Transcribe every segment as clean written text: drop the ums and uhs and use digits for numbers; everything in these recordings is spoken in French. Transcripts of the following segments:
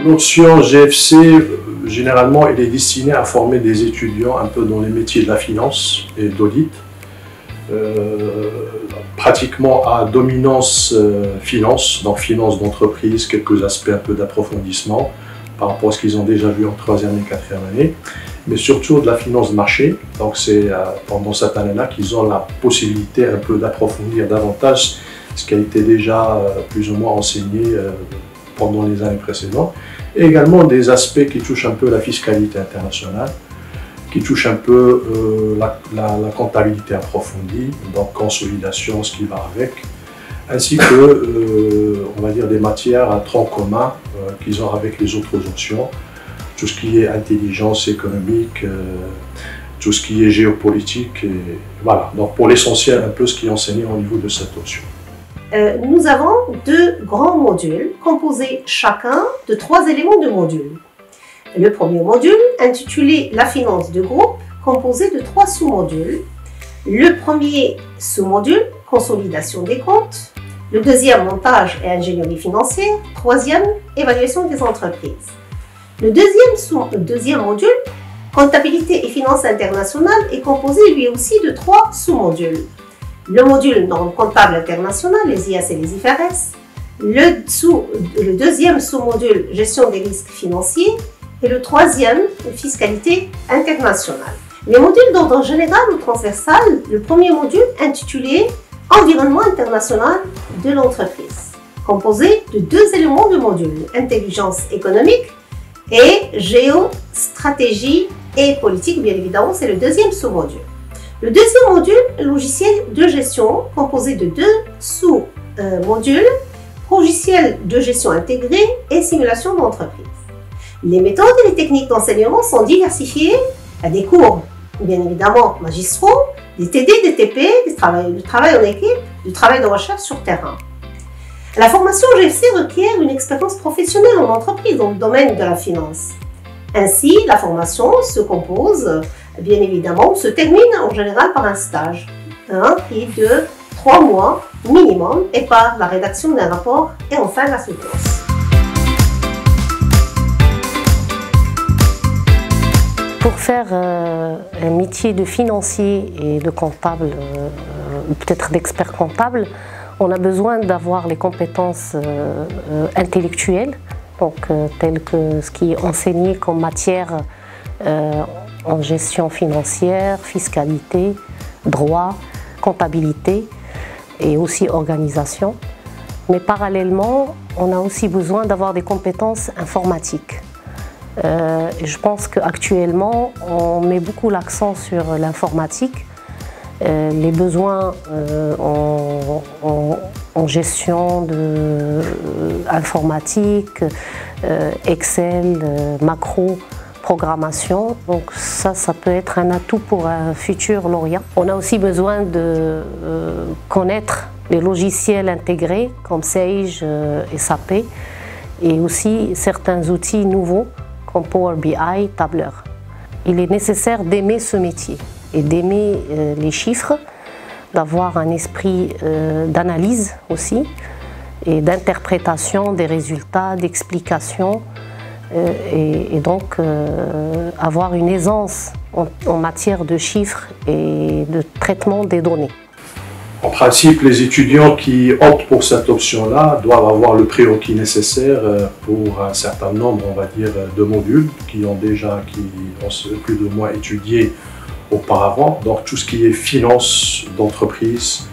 L'option GFC, généralement, elle est destinée à former des étudiants un peu dans les métiers de la finance et d'audit, pratiquement à dominance finance, donc finance d'entreprise, quelques aspects un peu d'approfondissement par rapport à ce qu'ils ont déjà vu en 3e et 4e année, mais surtout de la finance de marché. Donc c'est pendant cette année-là qu'ils ont la possibilité un peu d'approfondir davantage ce qui a été déjà plus ou moins enseigné pendant les années précédentes, et également des aspects qui touchent un peu la fiscalité internationale, qui touchent un peu la comptabilité approfondie, donc consolidation, ce qui va avec, ainsi que, on va dire, des matières à tronc commun qu'ils ont avec les autres options, tout ce qui est intelligence économique, tout ce qui est géopolitique, et voilà, donc pour l'essentiel un peu ce qui est enseigné au niveau de cette option. Nous avons 2 grands modules composés chacun de 3 éléments de module. Le premier module, intitulé La finance de groupe, composé de 3 sous-modules. Le premier sous-module, Consolidation des comptes. Le deuxième, Montage et ingénierie financière. Troisième, Évaluation des entreprises. Le deuxième module, Comptabilité et finances internationales, est composé lui aussi de 3 sous-modules. Le module normes comptables internationales, les IAS et les IFRS. Le deuxième sous-module, Gestion des risques financiers. Et le troisième, Fiscalité internationale. Les modules d'ordre général ou transversal, le premier module intitulé Environnement international de l'entreprise, composé de 2 éléments de module, intelligence économique et géostratégie et politique, bien évidemment, c'est le deuxième sous-module. Le deuxième module, logiciel de gestion, composé de 2 sous-modules, logiciel de gestion intégré et simulation d'entreprise. Les méthodes et les techniques d'enseignement sont diversifiées à des cours, bien évidemment, magistraux, des TD, des TP, du travail en équipe, du travail de recherche sur terrain. La formation GFC requiert une expérience professionnelle en entreprise dans le domaine de la finance. Ainsi, la formation se compose, bien évidemment, se termine en général par un stage, qui est de 3 mois minimum, et par la rédaction d'un rapport et enfin la soutenance. Pour faire un métier de financier et de comptable, ou peut-être d'expert comptable, on a besoin d'avoir les compétences intellectuelles, donc telles que ce qui est enseigné comme matière en gestion financière, fiscalité, droit, comptabilité et aussi organisation. Mais parallèlement, on a aussi besoin d'avoir des compétences informatiques. Je pense qu'actuellement, on met beaucoup l'accent sur l'informatique, les besoins en gestion informatique, Excel, macro, programmation. Donc ça peut être un atout pour un futur lauréat. On a aussi besoin de connaître les logiciels intégrés comme Sage, SAP et aussi certains outils nouveaux comme Power BI, Tableur. Il est nécessaire d'aimer ce métier et d'aimer les chiffres, d'avoir un esprit d'analyse aussi et d'interprétation des résultats, d'explication et donc avoir une aisance en matière de chiffres et de traitement des données. En principe, les étudiants qui optent pour cette option-là doivent avoir le prérequis nécessaire pour un certain nombre, on va dire, de modules qui ont plus ou moins étudié auparavant. Donc tout ce qui est finance d'entreprise,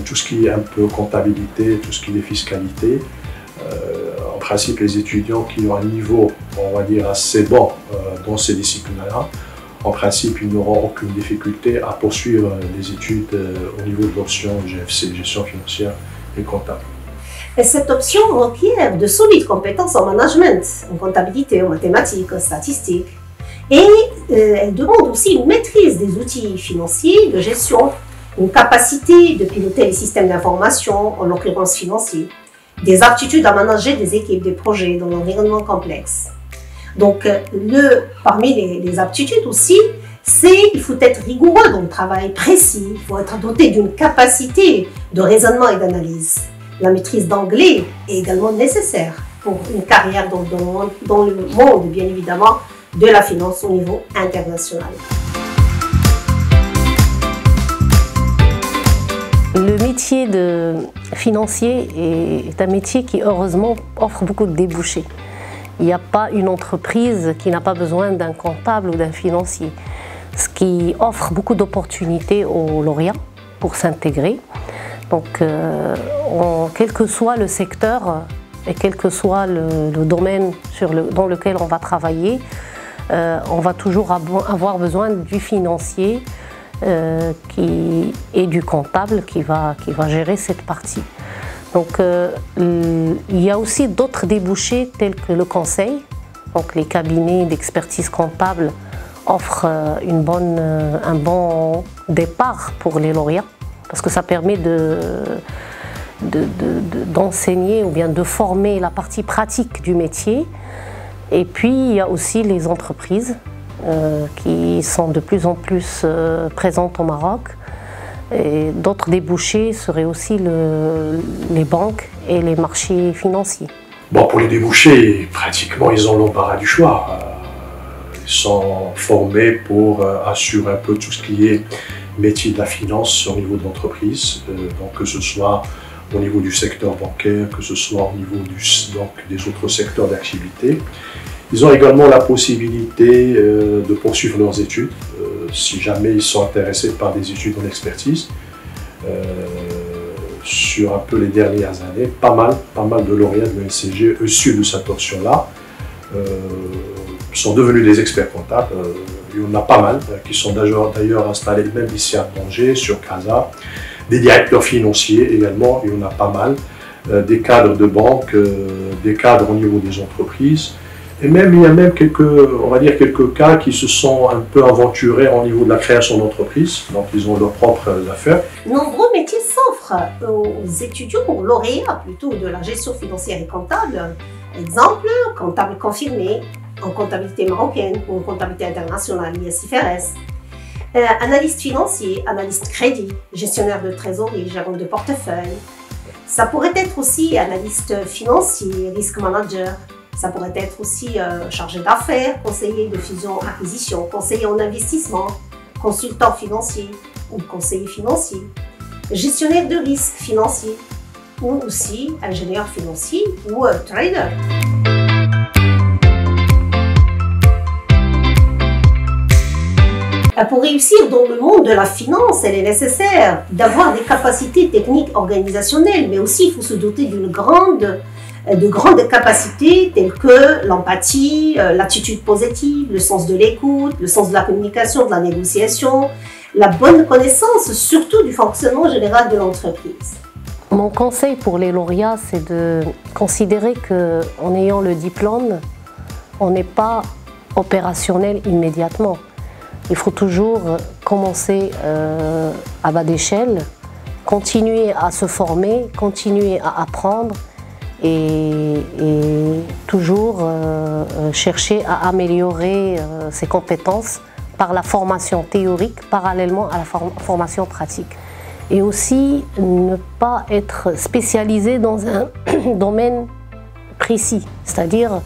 tout ce qui est un peu comptabilité, tout ce qui est fiscalité. En principe, les étudiants qui ont un niveau, on va dire, assez bon dans ces disciplines-là, en principe, ils n'auront aucune difficulté à poursuivre les études au niveau de l'option GFC, gestion financière et comptable. Et cette option requiert de solides compétences en management, en comptabilité, en mathématiques, en statistiques. Et elle demande aussi une maîtrise des outils financiers de gestion, une capacité de piloter les systèmes d'information, en l'occurrence financiers, des aptitudes à manager des équipes, des projets dans l'environnement complexe. Donc, parmi les aptitudes aussi, il faut être rigoureux dans le travail précis, il faut être doté d'une capacité de raisonnement et d'analyse. La maîtrise d'anglais est également nécessaire. pour une carrière dans le monde, bien évidemment, de la finance au niveau international. Le métier de financier est un métier qui, heureusement, offre beaucoup de débouchés. Il n'y a pas une entreprise qui n'a pas besoin d'un comptable ou d'un financier, ce qui offre beaucoup d'opportunités aux lauréats pour s'intégrer. Donc, quel que soit le secteur et quel que soit le domaine dans lequel on va travailler, on va toujours avoir besoin du financier et du comptable qui va gérer cette partie. Donc il y a aussi d'autres débouchés tels que le conseil. Donc les cabinets d'expertise comptable offrent un bon départ pour les lauréats parce que ça permet d'enseigner ou bien de former la partie pratique du métier. Et puis il y a aussi les entreprises qui sont de plus en plus présentes au Maroc. Et d'autres débouchés seraient aussi les banques et les marchés financiers. Bon, pour les débouchés, pratiquement, ils ont l'embarras du choix. Ils sont formés pour assurer un peu tout ce qui est métier de la finance au niveau de l'entreprise, donc que ce soit au niveau du secteur bancaire, que ce soit au niveau des autres secteurs d'activité. Ils ont également la possibilité de poursuivre leurs études, si jamais ils sont intéressés par des études en expertise. Sur un peu les dernières années, pas mal de lauréats de l'ESCG issus de cette option-là sont devenus des experts comptables. Il y en a pas mal qui sont d'ailleurs installés même ici à Tanger, sur Casa. Des directeurs financiers également, il y en a pas mal. Des cadres de banque, des cadres au niveau des entreprises. Et même, il y a même quelques cas qui se sont un peu aventurés au niveau de la création d'entreprise. Donc, ils ont leurs propres affaires. Nombreux métiers s'offrent aux étudiants, aux lauréats plutôt, de la gestion financière et comptable. Exemple, comptable confirmé en comptabilité marocaine ou en comptabilité internationale, IS-IFRS. Analyste financier, analyste crédit, gestionnaire de trésorerie, gérant de portefeuille. Ça pourrait être aussi analyste financier, risk manager. Ça pourrait être aussi chargé d'affaires, conseiller de fusion-acquisition, conseiller en investissement, consultant financier ou conseiller financier, gestionnaire de risque financier ou aussi ingénieur financier ou trader. Pour réussir dans le monde de la finance, il est nécessaire d'avoir des capacités techniques organisationnelles, mais aussi il faut se doter de grandes capacités telles que l'empathie, l'attitude positive, le sens de l'écoute, le sens de la communication, de la négociation, la bonne connaissance surtout du fonctionnement général de l'entreprise. Mon conseil pour les lauréats, c'est de considérer qu'en ayant le diplôme, on n'est pas opérationnel immédiatement. Il faut toujours commencer à bas d'échelle, continuer à se former, continuer à apprendre et toujours chercher à améliorer ses compétences par la formation théorique parallèlement à la formation pratique. Et aussi ne pas être spécialisé dans un domaine précis, c'est-à-dire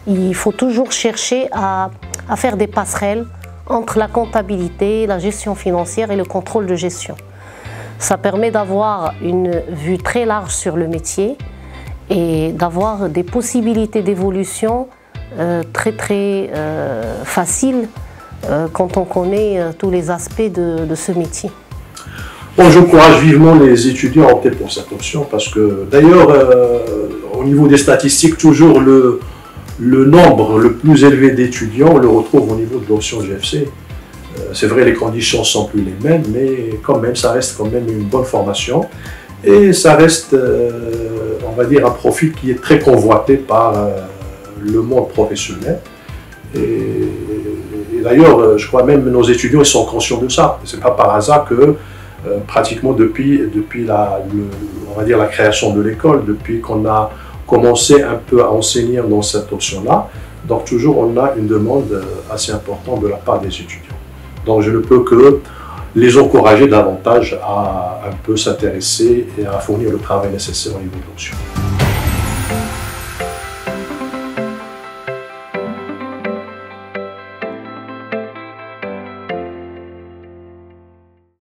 il faut toujours chercher à faire des passerelles entre la comptabilité, la gestion financière et le contrôle de gestion. Ça permet d'avoir une vue très large sur le métier et d'avoir des possibilités d'évolution très faciles quand on connaît tous les aspects de ce métier. Bon, j'encourage vivement les étudiants à opter pour cette option parce que d'ailleurs, au niveau des statistiques, toujours le nombre le plus élevé d'étudiants, on le retrouve au niveau de l'option GFC. C'est vrai, les conditions ne sont plus les mêmes, mais quand même, ça reste quand même une bonne formation. Et ça reste, on va dire, un profil qui est très convoité par le monde professionnel. Et d'ailleurs, je crois même nos étudiants ils sont conscients de ça. Ce n'est pas par hasard que pratiquement depuis on va dire, la création de l'école, depuis qu'on a commencé un peu à enseigner dans cette option-là, donc toujours on a une demande assez importante de la part des étudiants. Donc je ne peux que les encourager davantage à un peu s'intéresser et à fournir le travail nécessaire au niveau de l'option.